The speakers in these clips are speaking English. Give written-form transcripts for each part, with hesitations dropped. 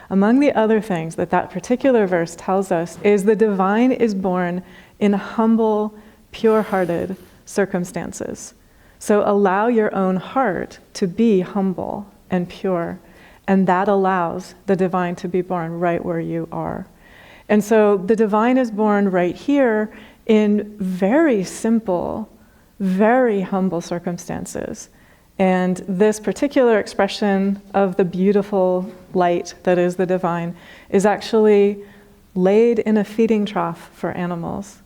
among the other things that that particular verse tells us is the divine is born in humble, pure-hearted circumstances. So allow your own heart to be humble and pure, and that allows the divine to be born right where you are. And so the divine is born right here in very simple, very humble circumstances. And this particular expression of the beautiful light that is the divine is actually laid in a feeding trough for animals.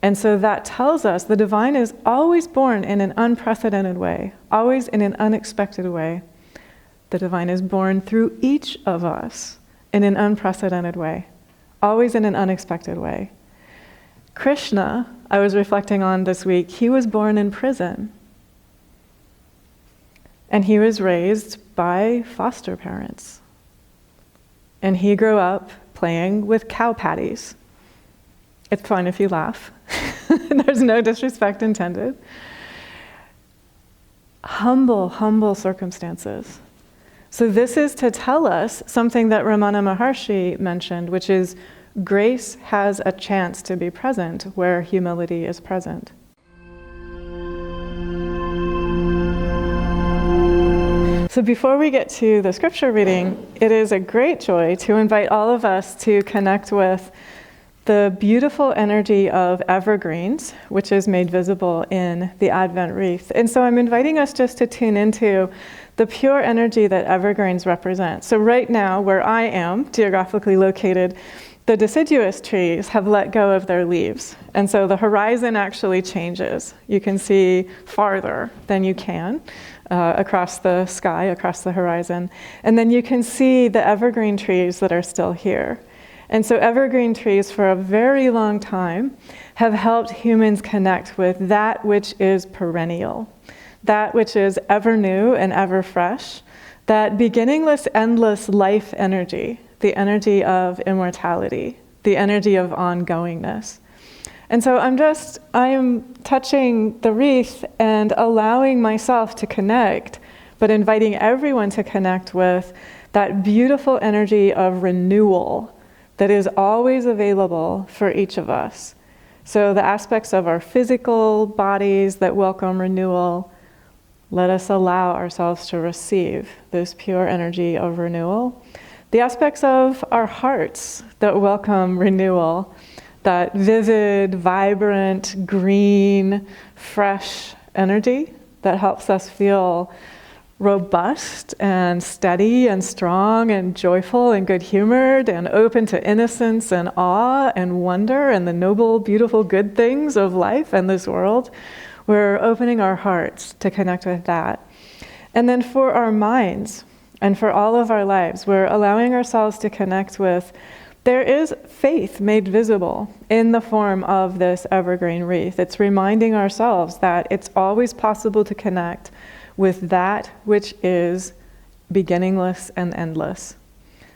And so that tells us the divine is always born in an unprecedented way, always in an unexpected way. The divine is born through each of us in an unprecedented way, always in an unexpected way. Krishna, I was reflecting on this week, he was born in prison. And he was raised by foster parents. And he grew up playing with cow patties. It's fine if you laugh. There's no disrespect intended. Humble, humble circumstances. So this is to tell us something that Ramana Maharshi mentioned, which is grace has a chance to be present where humility is present. So before we get to the scripture reading, it is a great joy to invite all of us to connect with the beautiful energy of evergreens, which is made visible in the Advent wreath. And so I'm inviting us just to tune into the pure energy that evergreens represent. So right now, where I am, geographically located, the deciduous trees have let go of their leaves. And so the horizon actually changes. You can see farther than you can across the sky, across the horizon. And then you can see the evergreen trees that are still here. And so evergreen trees for a very long time have helped humans connect with that which is perennial, that which is ever new and ever fresh, that beginningless, endless life energy, the energy of immortality, the energy of ongoingness. And so I am touching the wreath and allowing myself to connect, but inviting everyone to connect with that beautiful energy of renewal that is always available for each of us. So the aspects of our physical bodies that welcome renewal, let us allow ourselves to receive this pure energy of renewal. The aspects of our hearts that welcome renewal, that vivid, vibrant, green, fresh energy that helps us feel robust and steady and strong and joyful and good-humored and open to innocence and awe and wonder and the noble, beautiful, good things of life and this world. We're opening our hearts to connect with that. And then for our minds and for all of our lives, we're allowing ourselves to connect with there is faith made visible in the form of this evergreen wreath. It's reminding ourselves that it's always possible to connect with that which is beginningless and endless.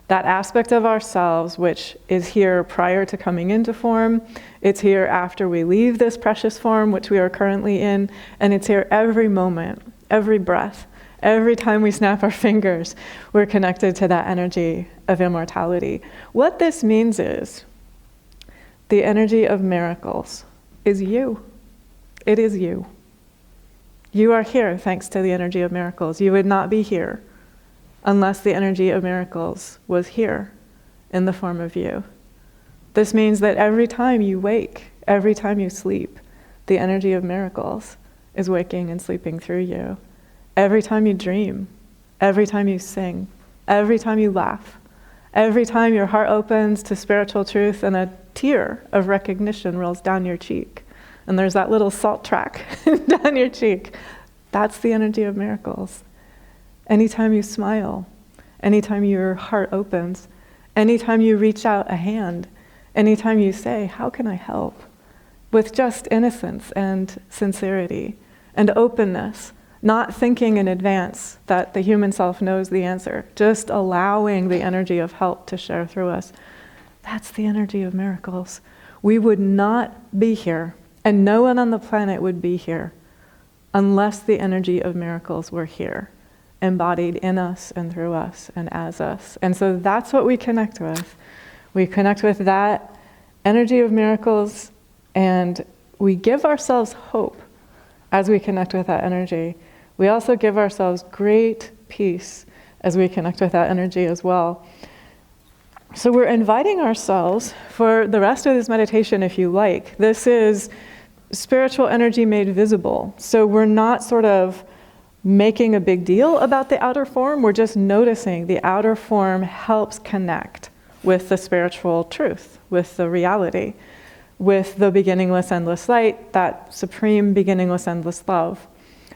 That aspect of ourselves which is here prior to coming into form, it's here after we leave this precious form which we are currently in, and it's here every moment, every breath, every time we snap our fingers, we're connected to that energy of immortality. What this means is the energy of miracles is you. It is you. You are here thanks to the energy of miracles. You would not be here unless the energy of miracles was here in the form of you. This means that every time you wake, every time you sleep, the energy of miracles is waking and sleeping through you. Every time you dream, every time you sing, every time you laugh, every time your heart opens to spiritual truth and a tear of recognition rolls down your cheek, and there's that little salt track down your cheek. That's the energy of miracles. Anytime you smile, anytime your heart opens, anytime you reach out a hand, anytime you say, how can I help? With just innocence and sincerity and openness, not thinking in advance that the human self knows the answer, just allowing the energy of help to share through us. That's the energy of miracles. We would not be here, and no one on the planet would be here unless the energy of miracles were here. embodied in us and through us and as us. And so that's what we connect with. We connect with that energy of miracles, and we give ourselves hope as we connect with that energy. We also give ourselves great peace as we connect with that energy as well. So we're inviting ourselves for the rest of this meditation, if you like. This is spiritual energy made visible. So we're not sort of making a big deal about the outer form. We're just noticing the outer form helps connect with the spiritual truth, with the reality, with the beginningless, endless light, that supreme beginningless, endless love.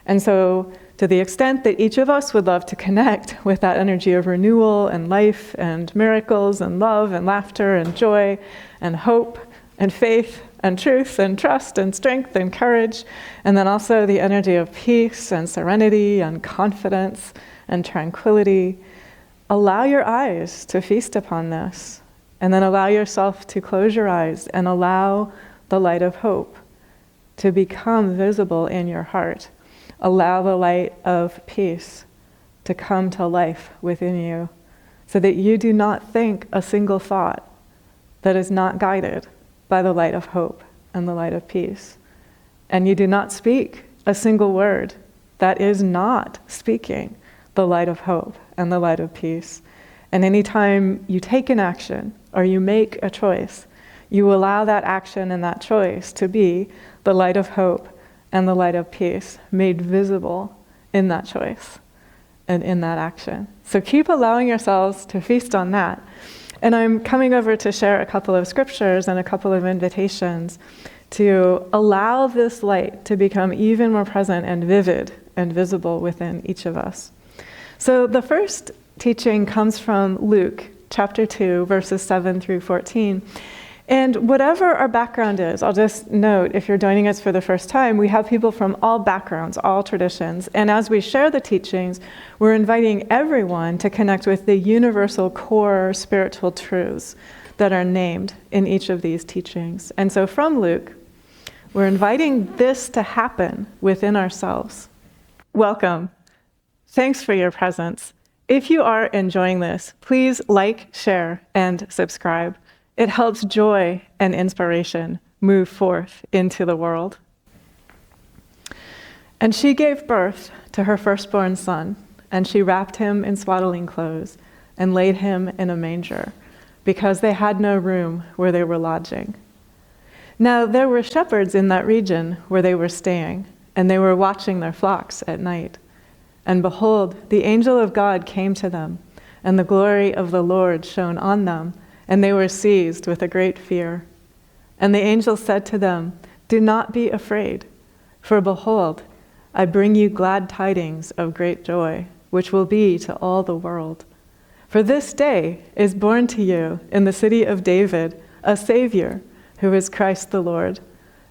And so to the extent that each of us would love to connect with that energy of renewal and life and miracles and love and laughter and joy and hope and faith and truth and trust and strength and courage, and then also the energy of peace and serenity and confidence and tranquility, allow your eyes to feast upon this, and then allow yourself to close your eyes and allow the light of hope to become visible in your heart. Allow the light of peace to come to life within you, so that you do not think a single thought that is not guided by the light of hope and the light of peace. And you do not speak a single word that is not speaking the light of hope and the light of peace. And anytime you take an action or you make a choice, you allow that action and that choice to be the light of hope and the light of peace made visible in that choice and in that action. So keep allowing yourselves to feast on that. And I'm coming over to share a couple of scriptures and a couple of invitations to allow this light to become even more present and vivid and visible within each of us. So the first teaching comes from Luke chapter 2, verses 7 through 14. And whatever our background is, I'll just note, if you're joining us for the first time, we have people from all backgrounds, all traditions. And as we share the teachings, we're inviting everyone to connect with the universal core spiritual truths that are named in each of these teachings. And so from Luke, we're inviting this to happen within ourselves. Welcome. Thanks for your presence. If you are enjoying this, please like, share, and subscribe. It helps joy and inspiration move forth into the world. And she gave birth to her firstborn son, and she wrapped him in swaddling clothes and laid him in a manger, because they had no room where they were lodging. Now there were shepherds in that region where they were staying, and they were watching their flocks at night. And behold, the angel of God came to them, and the glory of the Lord shone on them, and they were seized with a great fear. And the angel said to them, "Do not be afraid, for behold, I bring you glad tidings of great joy, which will be to all the world. For this day is born to you in the city of David a Savior, who is Christ the Lord.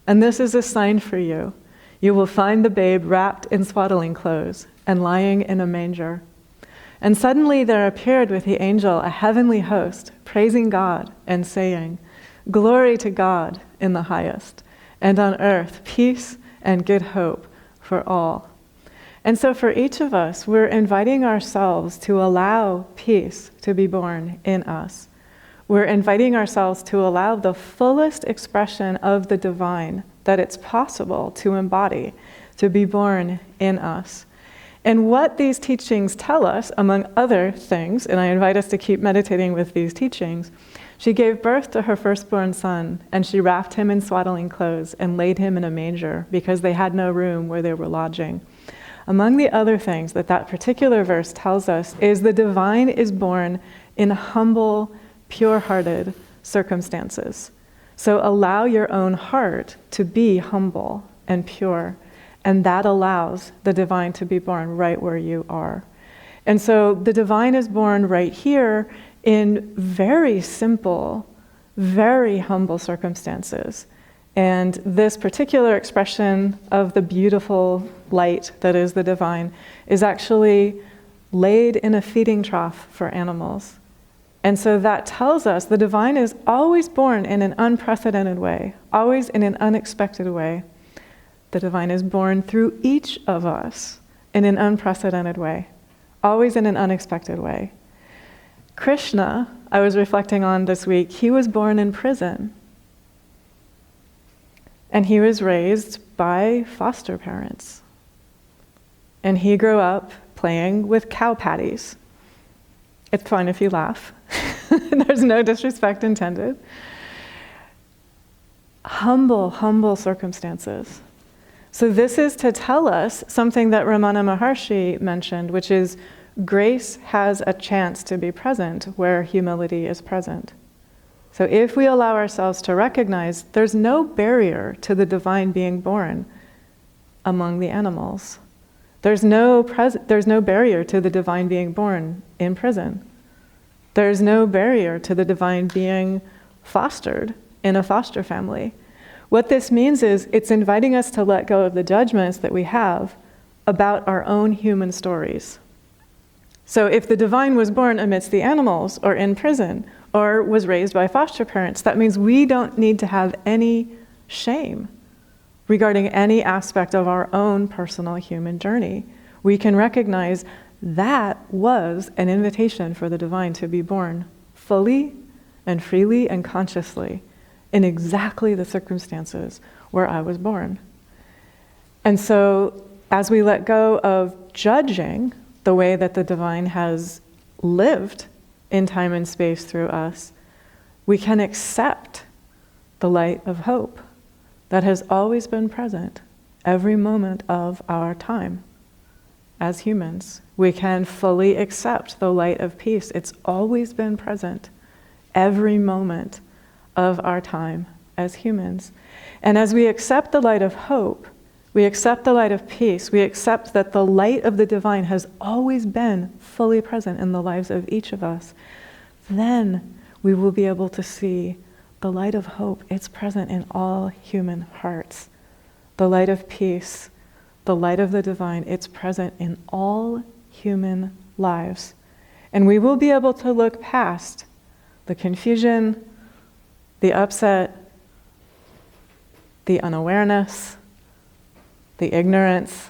And this is a sign for you. You will find the babe wrapped in swaddling clothes and lying in a manger." And suddenly there appeared with the angel a heavenly host, praising God and saying, "Glory to God in the highest, and on earth peace and good hope for all." And so for each of us, we're inviting ourselves to allow peace to be born in us. We're inviting ourselves to allow the fullest expression of the divine that it's possible to embody, to be born in us. And what these teachings tell us, among other things, and I invite us to keep meditating with these teachings, she gave birth to her firstborn son, and she wrapped him in swaddling clothes and laid him in a manger, because they had no room where they were lodging. Among the other things that that particular verse tells us is the divine is born in humble, pure-hearted circumstances. So allow your own heart to be humble and pure. And that allows the divine to be born right where you are. And so the divine is born right here in very simple, very humble circumstances. And this particular expression of the beautiful light that is the divine is actually laid in a feeding trough for animals. And so that tells us the divine is always born in an unprecedented way, always in an unexpected way. The divine is born through each of us in an unprecedented way. always in an unexpected way. Krishna, I was reflecting on this week, he was born in prison. And he was raised by foster parents. And he grew up playing with cow patties. It's fine if you laugh. There's no disrespect intended. Humble, humble circumstances. So this is to tell us something that Ramana Maharshi mentioned, which is grace has a chance to be present where humility is present. So if we allow ourselves to recognize there's no barrier to the divine being born among the animals. There's no barrier to the divine being born in prison. There's no barrier to the divine being fostered in a foster family. What this means is it's inviting us to let go of the judgments that we have about our own human stories. So if the divine was born amidst the animals or in prison or was raised by foster parents, that means we don't need to have any shame regarding any aspect of our own personal human journey. We can recognize that was an invitation for the divine to be born fully and freely and consciously in exactly the circumstances where I was born. And so as we let go of judging the way that the divine has lived in time and space through us, we can accept the light of hope that has always been present every moment of our time as humans. We can fully accept the light of peace. It's always been present every moment of our time as humans. And as we accept the light of hope, we accept the light of peace, we accept that the light of the divine has always been fully present in the lives of each of us, then we will be able to see the light of hope. It's present in all human hearts. The light of peace, the light of the divine, it's present in all human lives. And we will be able to look past the confusion, the upset, the unawareness, the ignorance,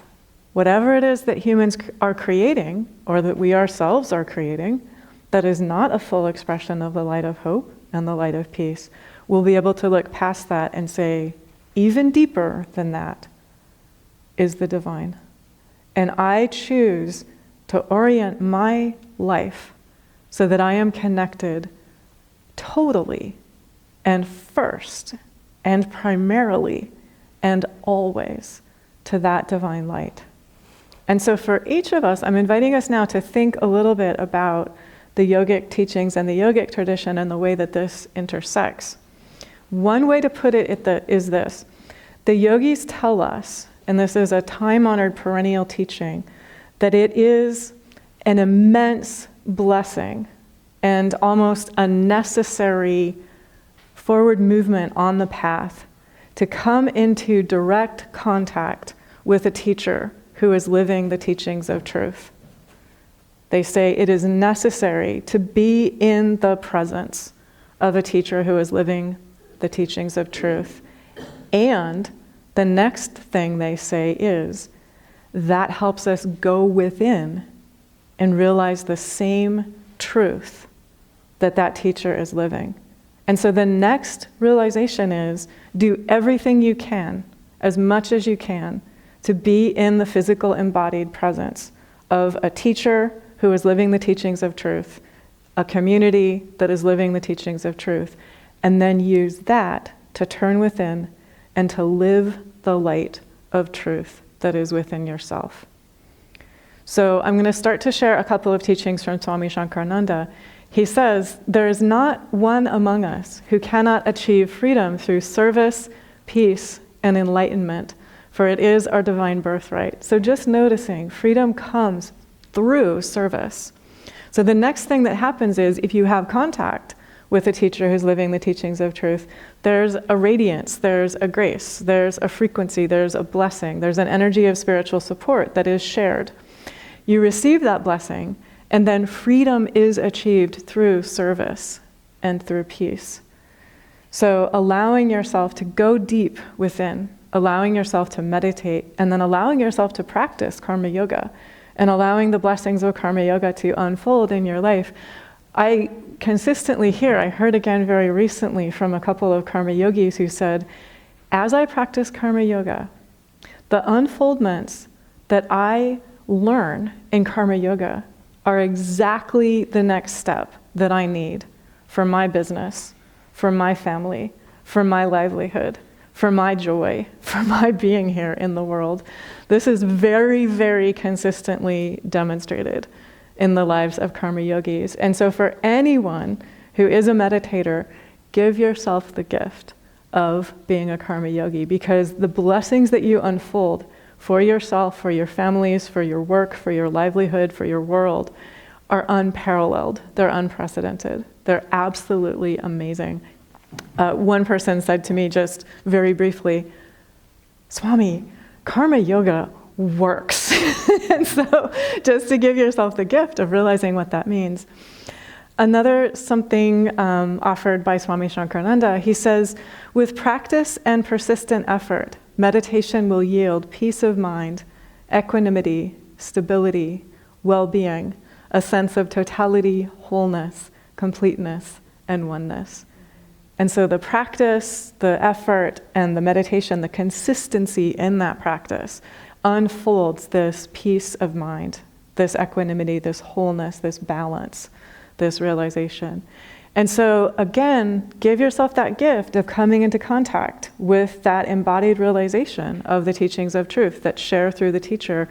whatever it is that humans are creating, or that we ourselves are creating, that is not a full expression of the light of hope and the light of peace. We'll be able to look past that and say, even deeper than that is the divine. And I choose to orient my life so that I am connected totally and first and primarily and always to that divine light. And so for each of us, I'm inviting us now to think a little bit about the yogic teachings and the yogic tradition and the way that this intersects. One way to put it is this. The yogis tell us, and this is a time-honored perennial teaching, that it is an immense blessing and almost a necessary forward movement on the path to come into direct contact with a teacher who is living the teachings of truth. They say it is necessary to be in the presence of a teacher who is living the teachings of truth. And the next thing they say is that helps us go within and realize the same truth that that teacher is living. And so the next realization is do everything you can, as much as you can, to be in the physical embodied presence of a teacher who is living the teachings of truth, a community that is living the teachings of truth, and then use that to turn within and to live the light of truth that is within yourself. So I'm going to start to share a couple of teachings from Swami Shankarananda. He says, there is not one among us who cannot achieve freedom through service, peace, and enlightenment, for it is our divine birthright. So just noticing, freedom comes through service. So the next thing that happens is if you have contact with a teacher who's living the teachings of truth, there's a radiance, there's a grace, there's a frequency, there's a blessing, there's an energy of spiritual support that is shared. You receive that blessing, and then freedom is achieved through service and through peace. So allowing yourself to go deep within, allowing yourself to meditate, and then allowing yourself to practice karma yoga. and allowing the blessings of karma yoga to unfold in your life. I consistently hear, I heard again very recently from a couple of karma yogis who said, as I practice karma yoga, the unfoldments that I learn in karma yoga are exactly the next step that I need for my business, for my family, for my livelihood, for my joy, for my being here in the world. This is very, very consistently demonstrated in the lives of karma yogis. And so for anyone who is a meditator, give yourself the gift of being a karma yogi, because the blessings that you unfold for yourself, for your families, for your work, for your livelihood, for your world are unparalleled. They're unprecedented. They're absolutely amazing. One person said to me just very briefly, Swami, karma yoga works. And so just to give yourself the gift of realizing what that means. Another something offered by Swami Nityananda, he says, with practice and persistent effort, meditation will yield peace of mind, equanimity, stability, well-being, a sense of totality, wholeness, completeness, and oneness. And so the practice, the effort, and the meditation, the consistency in that practice unfolds this peace of mind, this equanimity, this wholeness, this balance, this realization. And so again, give yourself that gift of coming into contact with that embodied realization of the teachings of truth that share through the teacher,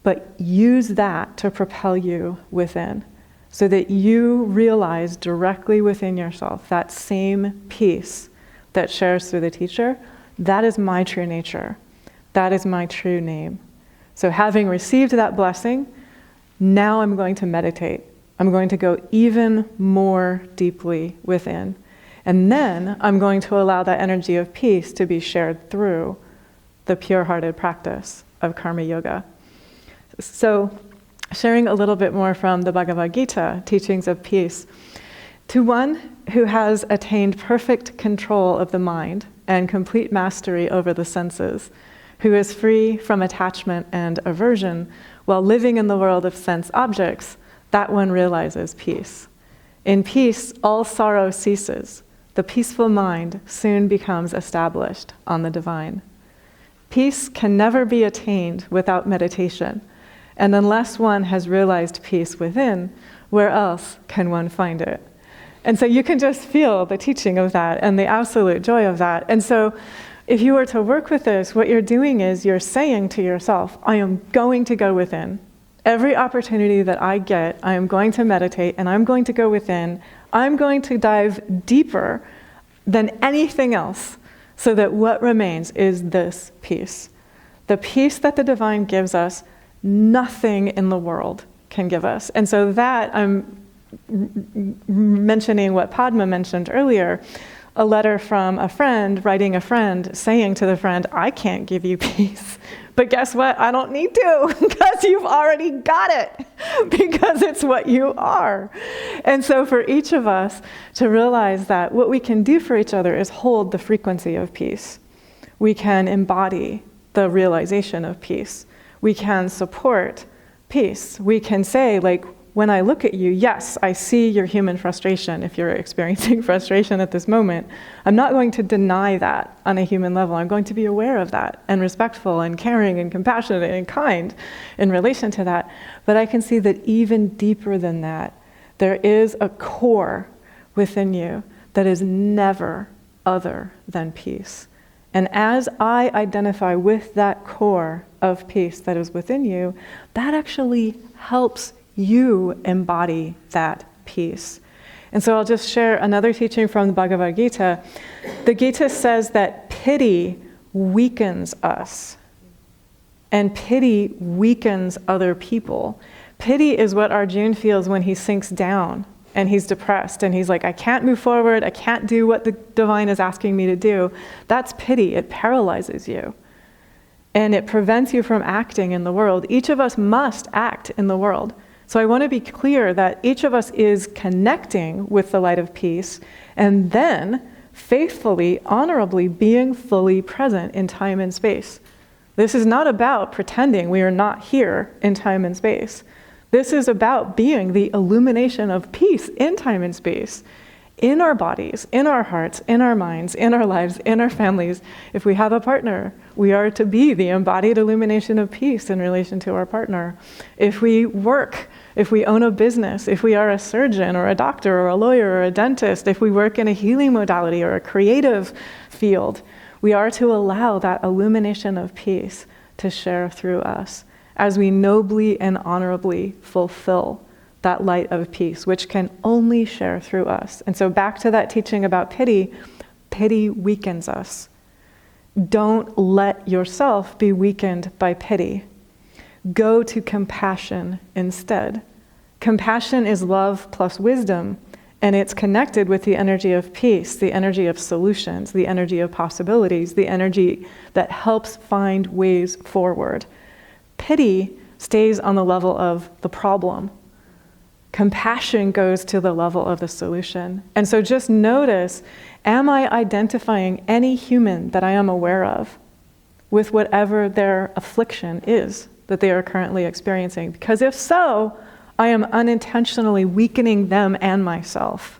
but use that to propel you within, so that you realize directly within yourself that same peace that shares through the teacher. That is my true nature. That is my true name. So having received that blessing, now I'm going to meditate. I'm going to go even more deeply within. And then I'm going to allow that energy of peace to be shared through the pure-hearted practice of karma yoga. So, sharing a little bit more from the Bhagavad Gita, teachings of peace. To one who has attained perfect control of the mind and complete mastery over the senses, who is free from attachment and aversion while living in the world of sense objects, that one realizes peace. In peace, all sorrow ceases. The peaceful mind soon becomes established on the divine. Peace can never be attained without meditation. And unless one has realized peace within, where else can one find it? And so you can just feel the teaching of that and the absolute joy of that. And so if you were to work with this, what you're doing is you're saying to yourself, I am going to go within. Every opportunity that I get, I am going to meditate and I'm going to go within. I'm going to dive deeper than anything else so that what remains is this peace. The peace that the divine gives us, nothing in the world can give us. And so that, I'm mentioning what Padma mentioned earlier, a letter from a friend, writing a friend, saying to the friend, I can't give you peace. But guess what? I don't need to, because you've already got it, because it's what you are. And so for each of us to realize that what we can do for each other is hold the frequency of peace. We can embody the realization of peace. We can support peace. We can say, like, when I look at you, yes, I see your human frustration. If you're experiencing frustration at this moment, I'm not going to deny that on a human level. I'm going to be aware of that and respectful and caring and compassionate and kind in relation to that. But I can see that even deeper than that, there is a core within you that is never other than peace. And as I identify with that core of peace that is within you, that actually helps you embody that peace. And so I'll just share another teaching from the Bhagavad Gita. The Gita says that pity weakens us, and pity weakens other people. Pity is what Arjuna feels when he sinks down and he's depressed and he's like, I can't move forward, I can't do what the divine is asking me to do. That's pity. It paralyzes you. And it prevents you from acting in the world. Each of us must act in the world. So I want to be clear that each of us is connecting with the light of peace and then faithfully, honorably being fully present in time and space. This is not about pretending we are not here in time and space. This is about being the illumination of peace in time and space, in our bodies, in our hearts, in our minds, in our lives, in our families. If we have a partner, we are to be the embodied illumination of peace in relation to our partner. If we work, if we own a business, if we are a surgeon or a doctor or a lawyer or a dentist, if we work in a healing modality or a creative field, we are to allow that illumination of peace to share through us as we nobly and honorably fulfill that light of peace, which can only share through us. And so back to that teaching about pity, pity weakens us. Don't let yourself be weakened by pity. Go to compassion instead. Compassion is love plus wisdom, and it's connected with the energy of peace, the energy of solutions, the energy of possibilities, the energy that helps find ways forward. Pity stays on the level of the problem. Compassion goes to the level of the solution. And so just notice, am I identifying any human that I am aware of with whatever their affliction is that they are currently experiencing? Because if so, I am unintentionally weakening them and myself.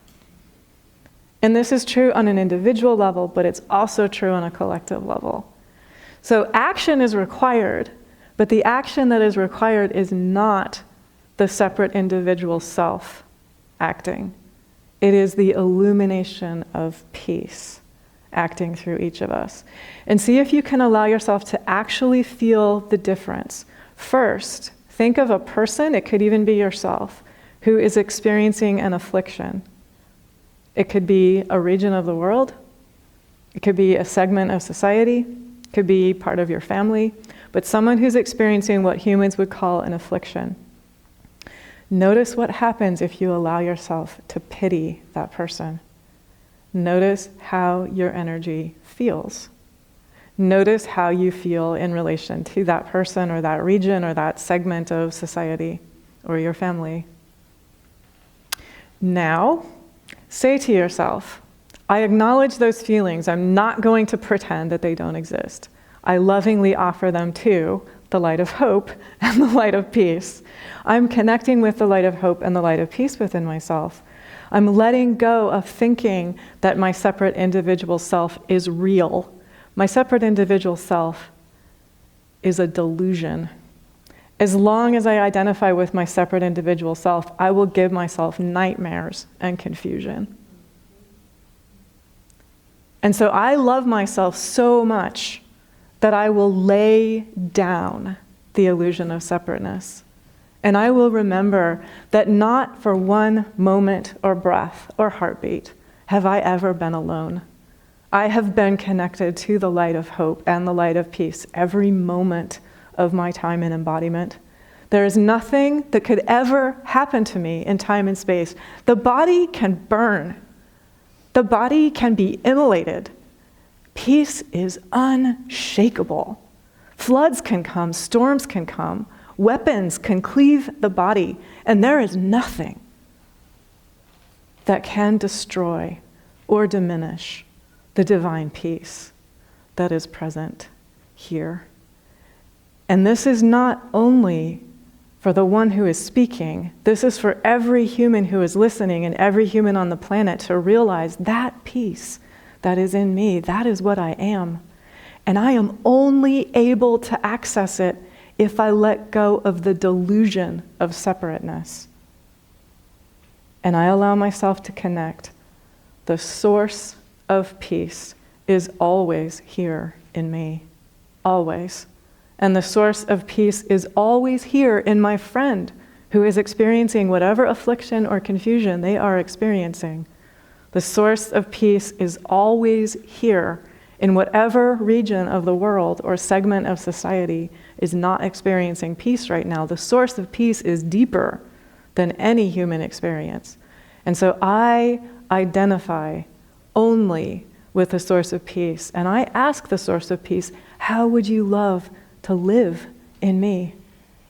And this is true on an individual level, but it's also true on a collective level. So action is required, but the action that is required is not the separate individual self acting. It is the illumination of peace acting through each of us. And see if you can allow yourself to actually feel the difference. First, think of a person, it could even be yourself, who is experiencing an affliction. It could be a region of the world. It could be a segment of society. It could be part of your family. But someone who's experiencing what humans would call an affliction. Notice what happens if you allow yourself to pity that person. Notice how your energy feels. Notice how you feel in relation to that person or that region or that segment of society or your family. Now, say to yourself, I acknowledge those feelings. I'm not going to pretend that they don't exist. I lovingly offer them to the light of hope and the light of peace. I'm connecting with the light of hope and the light of peace within myself. I'm letting go of thinking that my separate individual self is real. My separate individual self is a delusion. As long as I identify with my separate individual self, I will give myself nightmares and confusion. And so I love myself so much that I will lay down the illusion of separateness. And I will remember that not for one moment or breath or heartbeat have I ever been alone. I have been connected to the light of hope and the light of peace every moment of my time in embodiment. There is nothing that could ever happen to me in time and space. The body can burn. The body can be immolated. Peace is unshakable. Floods can come, storms can come, weapons can cleave the body, and there is nothing that can destroy or diminish the divine peace that is present here. And this is not only for the one who is speaking, this is for every human who is listening and every human on the planet to realize that peace that is in me, that is what I am. And I am only able to access it if I let go of the delusion of separateness. And I allow myself to connect. The source of peace is always here in me, always. And the source of peace is always here in my friend who is experiencing whatever affliction or confusion they are experiencing. The source of peace is always here in whatever region of the world or segment of society is not experiencing peace right now. The source of peace is deeper than any human experience. And so I identify only with the source of peace. And I ask the source of peace, how would you love to live in me?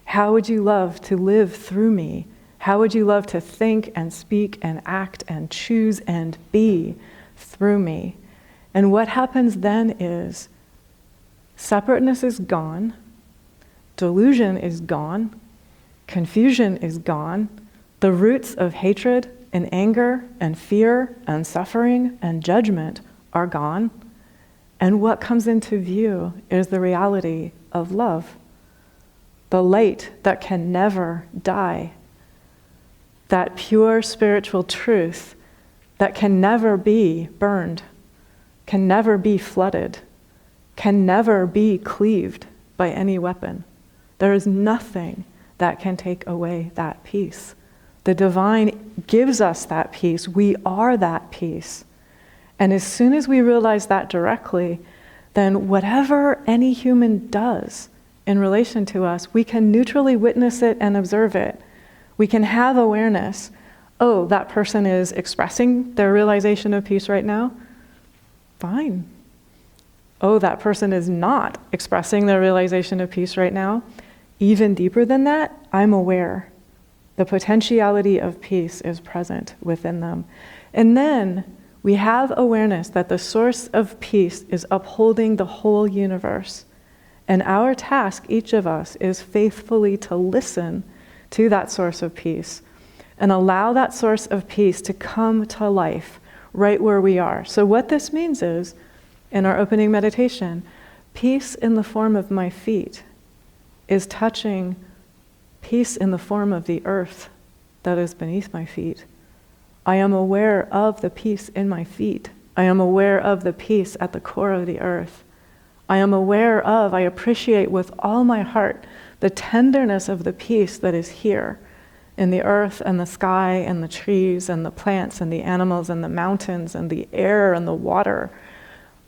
How would you love to live through me? How would you love to think and speak and act and choose and be through me? And what happens then is Separateness is gone. Delusion is gone. Confusion is gone. The roots of hatred and anger and fear and suffering and judgment are gone. And what comes into view is the reality of love, the light that can never die, that pure spiritual truth that can never be burned, can never be flooded, can never be cleaved by any weapon. There is nothing that can take away that peace. The divine gives us that peace. We are that peace. And as soon as we realize that directly, then whatever any human does in relation to us, we can neutrally witness it and observe it. We can have awareness. Oh, that person is expressing their realization of peace right now? Fine. Oh, that person is not expressing their realization of peace right now? Even deeper than that, I'm aware. The potentiality of peace is present within them. And then we have awareness that the source of peace is upholding the whole universe. And our task, each of us, is faithfully to listen to that source of peace and allow that source of peace to come to life right where we are. So what this means is, in our opening meditation, peace in the form of my feet is touching peace in the form of the earth that is beneath my feet. I am aware of the peace in my feet. I am aware of the peace at the core of the earth. I appreciate with all my heart the tenderness of the peace that is here in the earth and the sky and the trees and the plants and the animals and the mountains and the air and the water.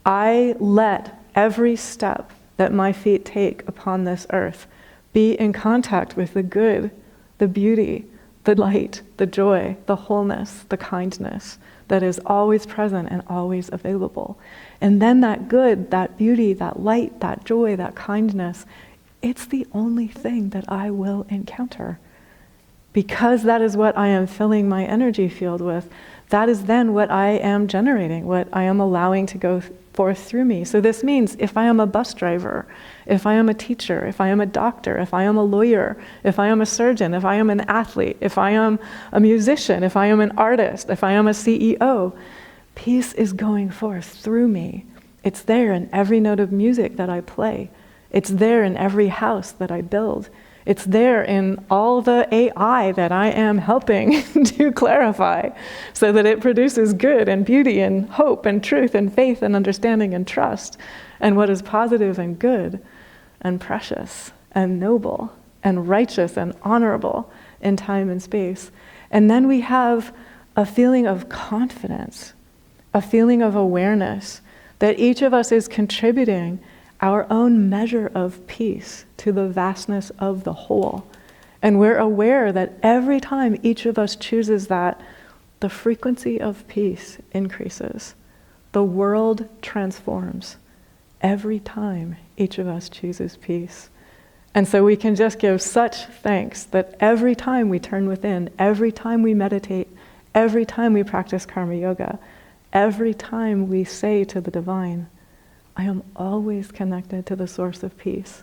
I let every step that my feet take upon this earth be in contact with the good, the beauty, the light, the joy, the wholeness, the kindness that is always present and always available. And then that good, that beauty, that light, that joy, that kindness, it's the only thing that I will encounter. Because that is what I am filling my energy field with, that is then what I am generating, what I am allowing to go forth through me. So this means if I am a bus driver, if I am a teacher, if I am a doctor, if I am a lawyer, if I am a surgeon, if I am an athlete, if I am a musician, if I am an artist, if I am a CEO, peace is going forth through me. It's there in every note of music that I play. It's there in every house that I build. It's there in all the AI that I am helping to clarify so that it produces good and beauty and hope and truth and faith and understanding and trust and what is positive and good and precious and noble and righteous and honorable in time and space. And then we have a feeling of confidence, a feeling of awareness that each of us is contributing our own measure of peace to the vastness of the whole. And we're aware that every time each of us chooses that, the frequency of peace increases. The world transforms every time each of us chooses peace. And so we can just give such thanks that every time we turn within, every time we meditate, every time we practice karma yoga, every time we say to the divine, I am always connected to the source of peace.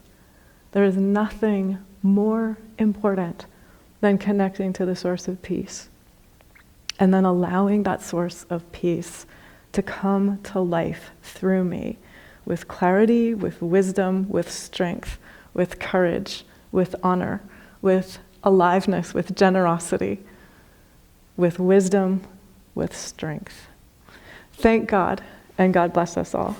There is nothing more important than connecting to the source of peace. And then allowing that source of peace to come to life through me with clarity, with wisdom, with strength, with courage, with honor, with aliveness, with generosity, with wisdom, with strength. Thank God, and God bless us all.